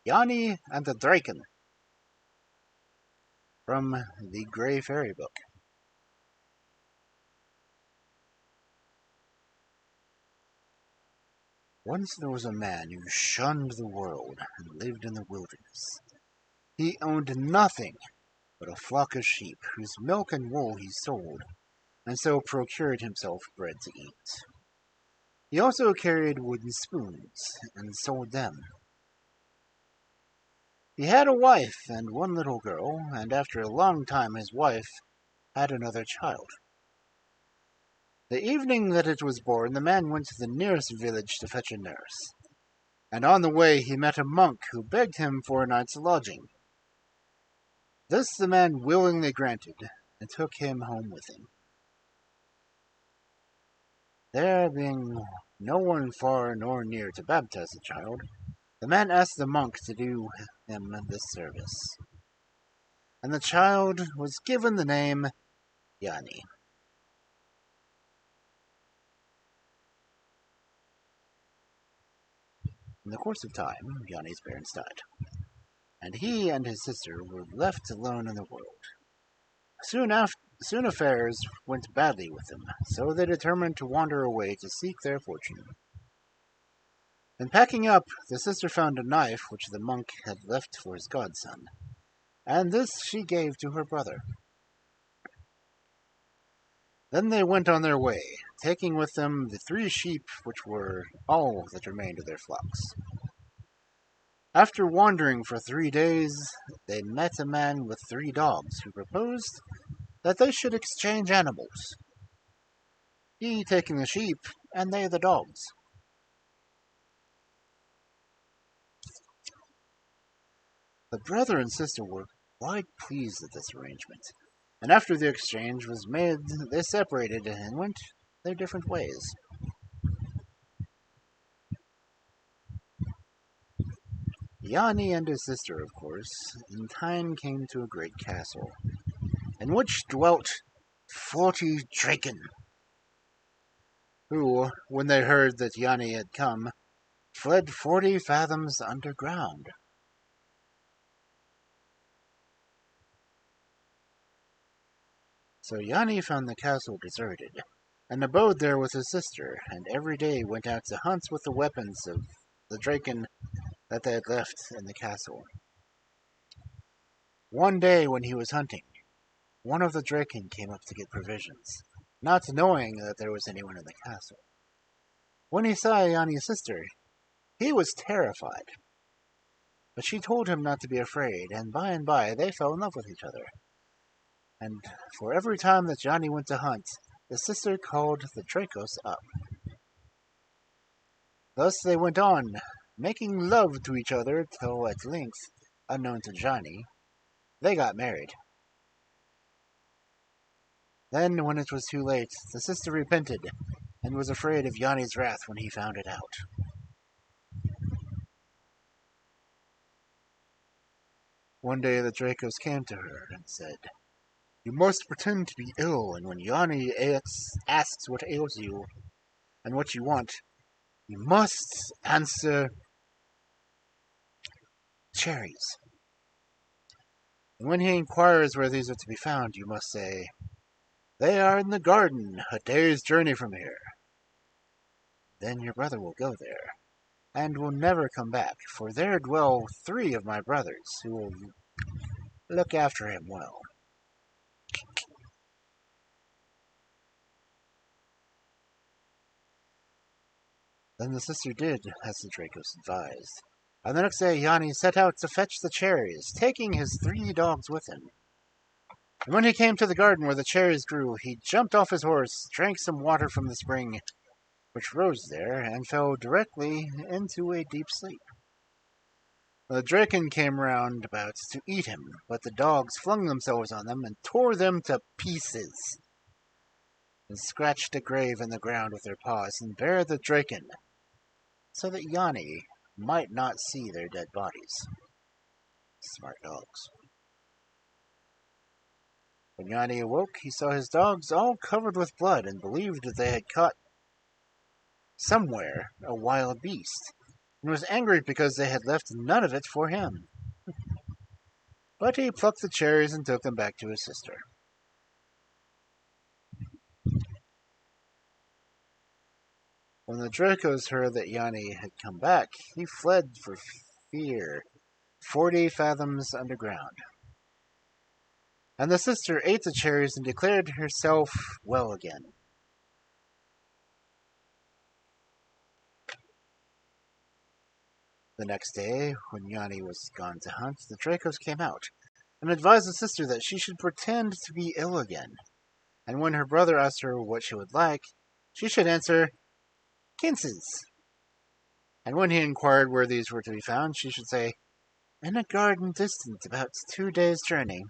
Janni and the Draken from the Grey Fairy book. Once there was a man who shunned the world and lived in the wilderness. He owned nothing but a flock of sheep, whose milk and wool he sold, and so procured himself bread to eat. He also carried wooden spoons, and sold them. He had a wife and one little girl, and after a long time his wife had another child. The evening that it was born, the man went to the nearest village to fetch a nurse, and on the way he met a monk who begged him for a night's lodging. This the man willingly granted, and took him home with him. There being no one far nor near to baptize the child, the man asked the monk to do him this service, and the child was given the name Janni. In the course of time, Janni's parents died, and he and his sister were left alone in the world. Soon affairs went badly with them, so they determined to wander away to seek their fortune. In packing up, the sister found a knife which the monk had left for his godson, and this she gave to her brother. Then they went on their way, taking with them the 3 sheep which were all that remained of their flocks. After wandering for 3 days, they met a man with 3 dogs who proposed that they should exchange animals, he taking the sheep and they the dogs. The brother and sister were quite pleased at this arrangement, and after the exchange was made, they separated and went their different ways. Janni and his sister, of course, in time came to a great castle, in which dwelt 40 Draken, who, when they heard that Janni had come, fled 40 fathoms underground. So Janni found the castle deserted, and abode there with his sister, and every day went out to hunt with the weapons of the Draken that they had left in the castle. One day when he was hunting, one of the Draken came up to get provisions, not knowing that there was anyone in the castle. When he saw Janni's sister, he was terrified, but she told him not to be afraid, and by they fell in love with each other. And for every time that Janni went to hunt, the sister called the Dracos up. Thus they went on, making love to each other till at length, unknown to Janni, they got married. Then, when it was too late, the sister repented, and was afraid of Janni's wrath when he found it out. One day the Dracos came to her and said, "You must pretend to be ill, and when Janni asks what ails you and what you want, you must answer cherries. And when he inquires where these are to be found, you must say, 'They are in the garden, a day's journey from here.' Then your brother will go there, and will never come back, for there dwell 3 of my brothers, who will look after him well." Then the sister did as the Dracos advised, and the next day Janni set out to fetch the cherries, taking his 3 dogs with him. And when he came to the garden where the cherries grew, he jumped off his horse, drank some water from the spring which rose there, and fell directly into a deep sleep. The Draken came round about to eat him, but the dogs flung themselves on them and tore them to pieces, and scratched a grave in the ground with their paws, and buried the Draken, so that Janni might not see their dead bodies. Smart dogs. When Janni awoke, he saw his dogs all covered with blood, and believed that they had caught somewhere a wild beast, and was angry because they had left none of it for him. But he plucked the cherries and took them back to his sister. When the Dracos heard that Janni had come back, he fled for fear 40 fathoms underground. And the sister ate the cherries and declared herself well again. The next day, when Janni was gone to hunt, the Dracos came out and advised the sister that she should pretend to be ill again. And when her brother asked her what she would like, she should answer, "Quinces." And when he inquired where these were to be found, she should say, "In a garden distant about 2 days' journey."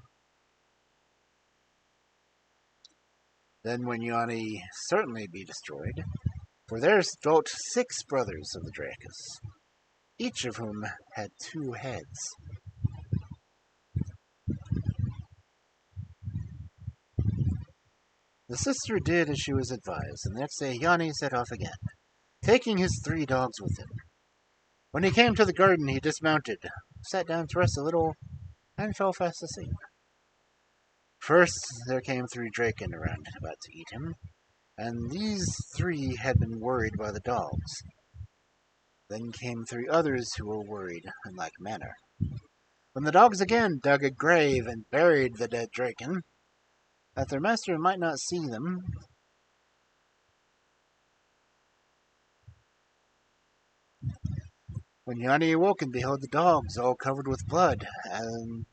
Then would Janni certainly be destroyed, for there dwelt 6 brothers of the Dracos, each of whom had 2 heads. The sister did as she was advised, and the next day Janni set off again, taking his 3 dogs with him. When he came to the garden, he dismounted, sat down to rest a little, and fell fast asleep. First, there came 3 Draken around about to eat him, and these 3 had been worried by the dogs. Then came 3 others who were worried in like manner. When the dogs again dug a grave and buried the dead Draken, that their master might not see them, when Janni awoke and beheld the dogs all covered with blood, and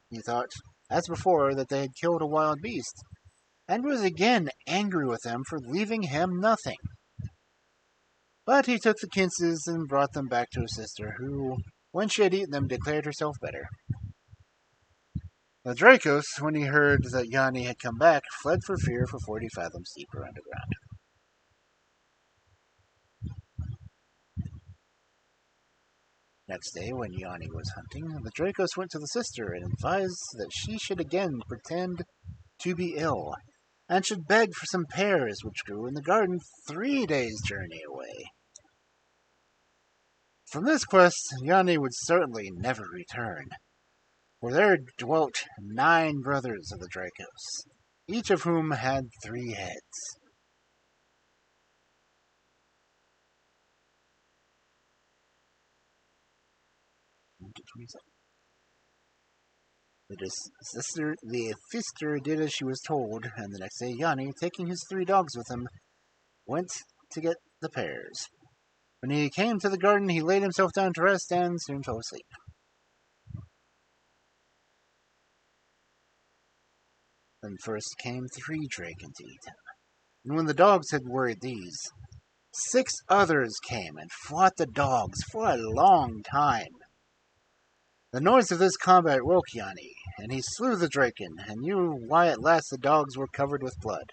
he thought, as before, that they had killed a wild beast, and was again angry with them for leaving him nothing. But he took the quinces and brought them back to his sister, who, when she had eaten them, declared herself better. The Dracos, when he heard that Janni had come back, fled for fear for 40 fathoms deeper underground. Next day, when Janni was hunting, the Dracos went to the sister and advised that she should again pretend to be ill, and should beg for some pears which grew in the garden 3 days' journey away. From this quest, Janni would certainly never return, for there dwelt 9 brothers of the Dracos, each of whom had 3 heads. The sister did as she was told, and the next day Janni, taking his 3 dogs with him, went to get the pears. When he came to the garden, he laid himself down to rest and soon fell asleep. Then first came 3 Draken to eat him, and when the dogs had worried these, 6 others came and fought the dogs for a long time. The noise of this combat woke Janni, and he slew the Draken, and knew why at last the dogs were covered with blood.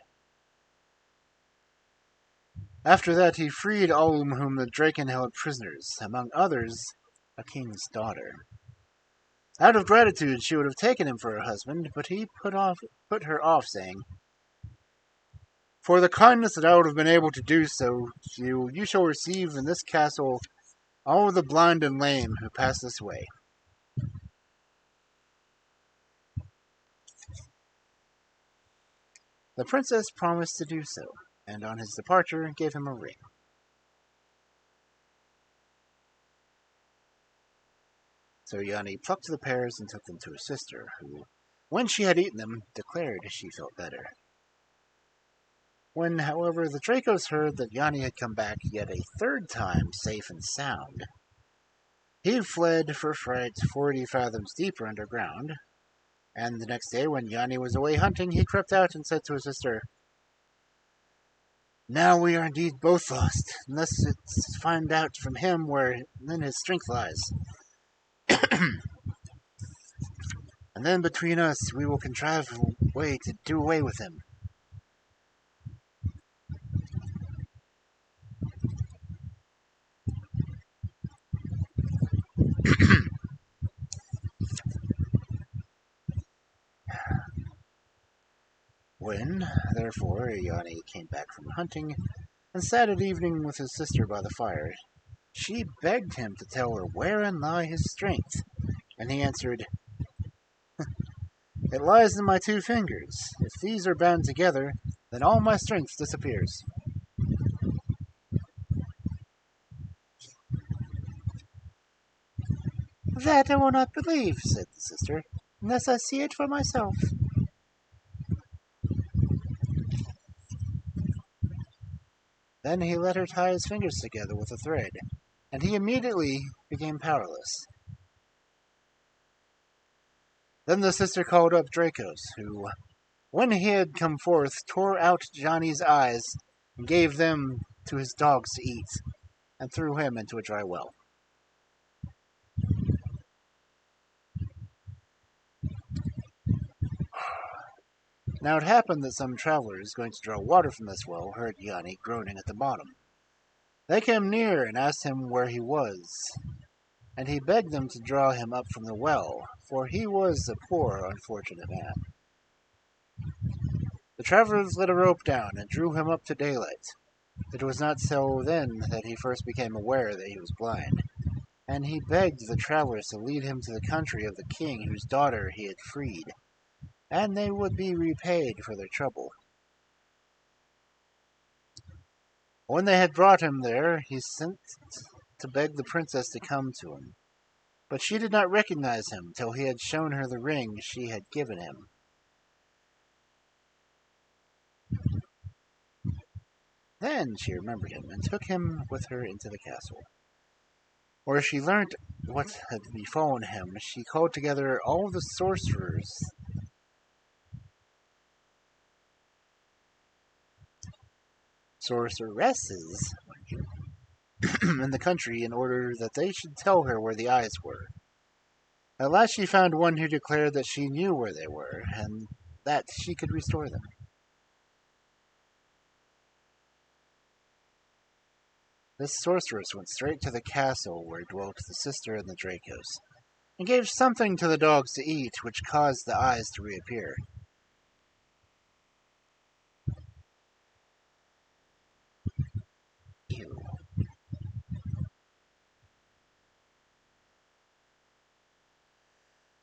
After that he freed all whom the Draken held prisoners, among others a king's daughter. Out of gratitude she would have taken him for her husband, but he put her off, saying, "For the kindness that I would have been able to do so to you, you shall receive in this castle all the blind and lame who pass this way." The princess promised to do so, and on his departure gave him a ring. So Janni plucked the pears and took them to his sister, who, when she had eaten them, declared she felt better. When, however, the Dracos heard that Janni had come back yet a 3rd time safe and sound, he fled for fright 40 fathoms deeper underground, and the next day when Janni was away hunting, he crept out and said to his sister, "Now we are indeed both lost, unless it's find out from him where then his strength lies. And then between us we will contrive a way to do away with him." When, therefore, Janni came back from hunting, and sat at evening with his sister by the fire, She begged him to tell her wherein lay his strength, and he answered, "It lies in my 2 fingers. If these are bound together, then all my strength disappears." "That I will not believe," said the sister, "unless I see it for myself." Then he let her tie his fingers together with a thread, and he immediately became powerless. Then the sister called up Dracos, who, when he had come forth, tore out Janni's eyes and gave them to his dogs to eat, and threw him into a dry well. Now it happened that some travelers going to draw water from this well heard Janni groaning at the bottom. They came near and asked him where he was, and he begged them to draw him up from the well, for he was a poor, unfortunate man. The travelers let a rope down and drew him up to daylight. It was not till then that he first became aware that he was blind, and he begged the travelers to lead him to the country of the king whose daughter he had freed, and they would be repaid for their trouble. When they had brought him there, he sent to beg the princess to come to him, but she did not recognize him till he had shown her the ring she had given him. Then she remembered him and took him with her into the castle, where she learnt what had befallen him. She called together all the sorceresses in the country in order that they should tell her where the eyes were. At last she found one who declared that she knew where they were, and that she could restore them. This sorceress went straight to the castle where dwelt the sister and the Dracos, and gave something to the dogs to eat, which caused the eyes to reappear.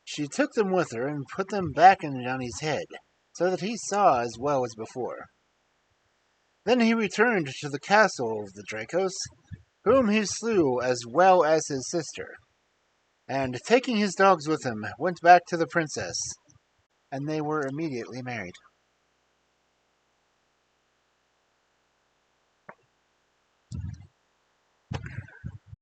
She took them with her and put them back in Janni's head, so that he saw as well as before. Then he returned to the castle of the Dracos, whom he slew as well as his sister, and taking his dogs with him, went back to the princess, and they were immediately married.